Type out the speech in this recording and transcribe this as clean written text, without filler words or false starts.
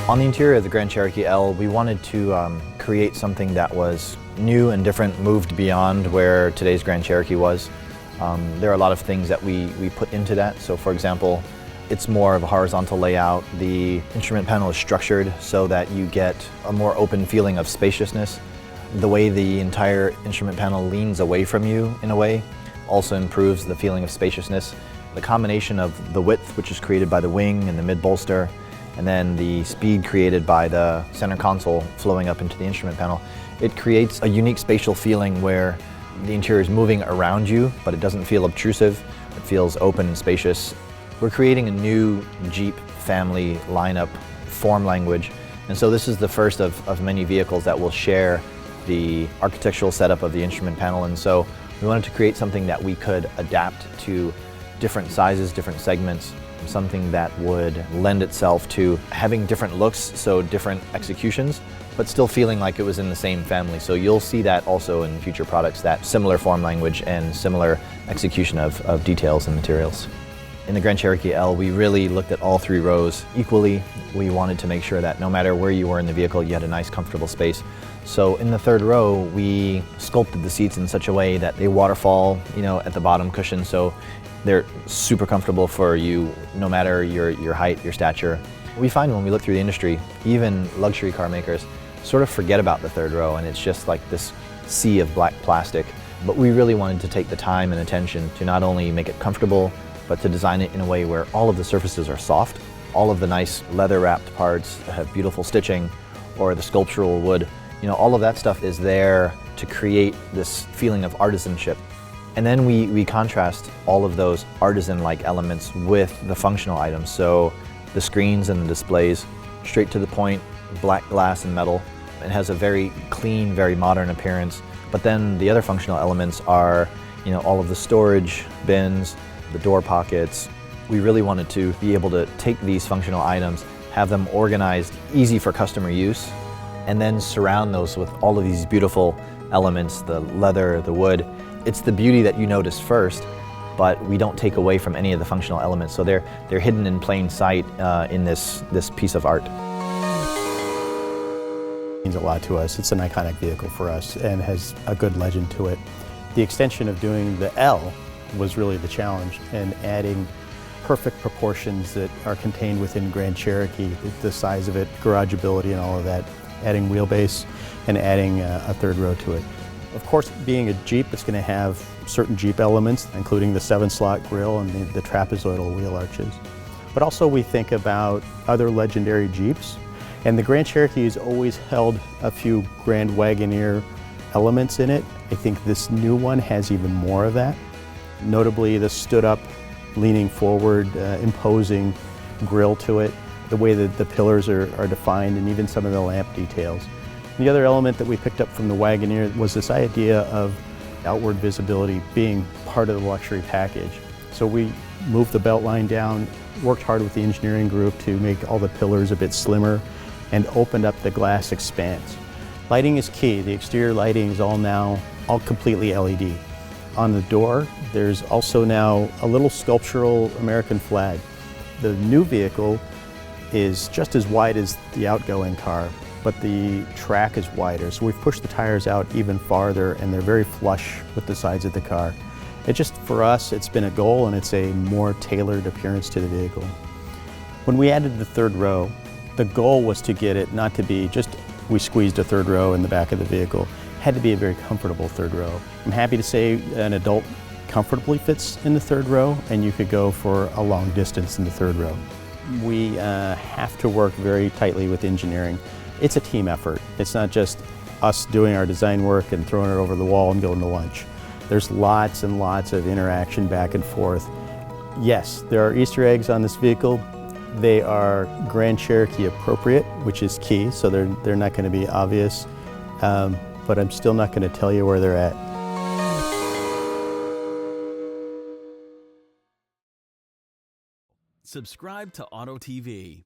On the interior of the Grand Cherokee L, we wanted to create something that was new and different, moved beyond where today's Grand Cherokee was. There are a lot of things that we put into that. So for example, it's more of a horizontal layout. The instrument panel is structured so that you get a more open feeling of spaciousness. The way the entire instrument panel leans away from you, in a way, also improves the feeling of spaciousness. The combination of the width, which is created by the wing and the mid-bolster, and then the speed created by the center console flowing up into the instrument panel, it creates a unique spatial feeling where the interior is moving around you, but it doesn't feel obtrusive. It feels open and spacious. We're creating a new Jeep family lineup form language, and so this is the first of many vehicles that will share the architectural setup of the instrument panel, and so we wanted to create something that we could adapt to different sizes, different segments, something that would lend itself to having different looks, so different executions, but still feeling like it was in the same family. So you'll see that also in future products, that similar form language and similar execution of details and materials. In the Grand Cherokee L, we really looked at all three rows equally. We wanted to make sure that no matter where you were in the vehicle, you had a nice, comfortable space. So in the third row, we sculpted the seats in such a way that they waterfall, at the bottom cushion, so they're super comfortable for you, no matter your height, your stature. We find when we look through the industry, even luxury car makers sort of forget about the third row, and it's just like this sea of black plastic. But we really wanted to take the time and attention to not only make it comfortable, but to design it in a way where all of the surfaces are soft. All of the nice leather-wrapped parts have beautiful stitching, or the sculptural wood. All of that stuff is there to create this feeling of artisanship. And then we contrast all of those artisan-like elements with the functional items. So the screens and the displays, straight to the point, black glass and metal. It has a very clean, very modern appearance. But then the other functional elements are, all of the storage bins, the door pockets. We really wanted to be able to take these functional items, have them organized, easy for customer use, and then surround those with all of these beautiful elements, the leather, the wood. It's the beauty that you notice first, but we don't take away from any of the functional elements. So they're hidden in plain sight in this piece of art. It means a lot to us. It's an iconic vehicle for us and has a good legend to it. The extension of doing the L was really the challenge, and adding perfect proportions that are contained within Grand Cherokee, the size of it, garageability and all of that, adding wheelbase and adding a third row to it. Of course, being a Jeep, it's going to have certain Jeep elements, including the 7-slot grille and the trapezoidal wheel arches. But also we think about other legendary Jeeps, and the Grand Cherokee has always held a few Grand Wagoneer elements in it. I think this new one has even more of that. Notably the stood-up, leaning forward, imposing grille to it, the way that the pillars are defined, and even some of the lamp details. The other element that we picked up from the Wagoneer was this idea of outward visibility being part of the luxury package. So we moved the belt line down, worked hard with the engineering group to make all the pillars a bit slimmer, and opened up the glass expanse. Lighting is key. The exterior lighting is all completely LED. On the door, there's also now a little sculptural American flag. The new vehicle is just as wide as the outgoing car, but the track is wider. So we've pushed the tires out even farther, and they're very flush with the sides of the car. For us, it's been a goal, and it's a more tailored appearance to the vehicle. When we added the third row, the goal was to get it not to be just we squeezed a third row in the back of the vehicle. It had to be a very comfortable third row. I'm happy to say an adult comfortably fits in the third row, and you could go for a long distance in the third row. We have to work very tightly with engineering. It's a team effort. It's not just us doing our design work and throwing it over the wall and going to lunch. There's lots and lots of interaction back and forth. Yes, there are Easter eggs on this vehicle. They are Grand Cherokee appropriate, which is key, so they're not going to be obvious, but I'm still not going to tell you where they're at. Subscribe to Auto TV.